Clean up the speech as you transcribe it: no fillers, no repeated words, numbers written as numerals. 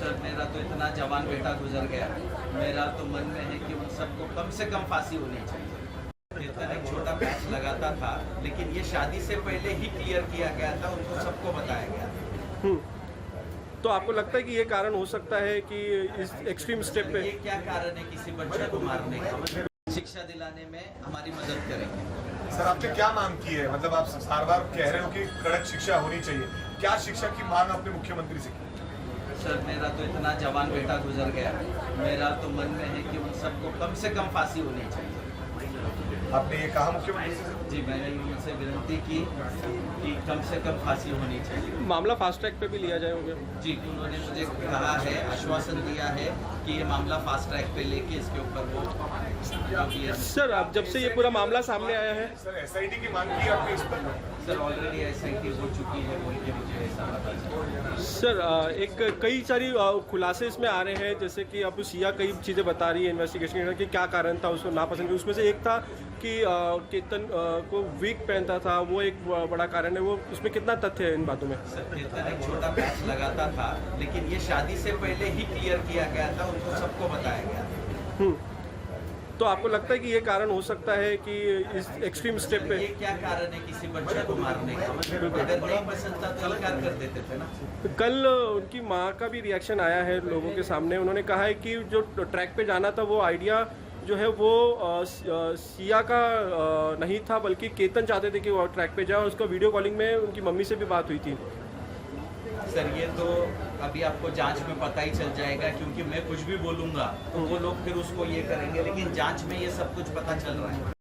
Sir मेरा तो इतना जवान बेटा गुजर गया, मेरा तो मन में है कि उन सबको कम से कम फांसी होनी चाहिए। कीर्तन एक छोटा पैच लगाता था, लेकिन ये शादी से पहले ही क्लियर किया गया था, उनको सबको बताया गया था। तो आपको लगता है कि ये कारण हो सकता है कि इस एक्सट्रीम स्टेप पे ये क्या कारण है किसी बच्चे को मारने का? शिक्षा दिलाने में हमारी मदद करेंगे। सर आपने क्या मांग की है? मतलब आप बार बार कह रहे हो कि कड़क शिक्षा होनी चाहिए, क्या शिक्षा की मांग अपने मुख्यमंत्री से की? सर मेरा तो इतना जवान बेटा गुजर गया, मेरा तो मन में है कि उन सबको कम से कम फांसी होनी चाहिए। आपने ये कहा मुख्यमंत्री से? जी मैंने उनसे विनती की कि कम से कम फांसी होनी चाहिए। मामला फास्ट ट्रैक पे भी लिया जाएगा? जी उन्होंने मुझे कहा है, आश्वासन दिया है कि ये मामला फास्ट ट्रैक पे लेके इसके ऊपर वो सर अब जब से ये पूरा मामला सामने आया है सर एसआईटी की मांग की आपने इस पर? सर ऑलरेडी एसआईटी हो चुकी है, बोल के मुझे ऐसा पता चला। सर एक कई सारी खुलासे इसमें आ रहे हैं, जैसे कि अब सिया कई चीज़ें बता रही है इन्वेस्टिगेशन कि क्या कारण था उसको नापसंद, उसमें से एक था कि कीर्तन को वीक पहनता था, वो एक बड़ा कारण है। वो उसमें कितना तथ्य है इन बातों में? सर कीर्तन एक छोटा पैच लगाता था, लेकिन ये शादी से पहले ही क्लियर किया गया था, उनको सबको बताया गया था। तो आपको लगता है कि ये कारण हो सकता है कि इस एक्सट्रीम स्टेप पे ये क्या कारण है किसी बच्चे को मारने का? अगर नहीं पसंद था तो इनकार कर देते थे ना। कल उनकी माँ का भी रिएक्शन आया है लोगों के सामने। उन्होंने कहा है कि जो ट्रैक पे जाना था वो आइडिया जो है वो सिया का नहीं था, बल्कि केतन चाहते थे कि वो ट्रैक पे जाए। उसका वीडियो कॉलिंग में उनकी मम्मी से भी बात हुई थी। सर ये तो अभी आपको जांच में पता ही चल जाएगा, क्योंकि मैं कुछ भी बोलूँगा तो वो लोग फिर उसको ये करेंगे, लेकिन जांच में ये सब कुछ पता चल रहा है।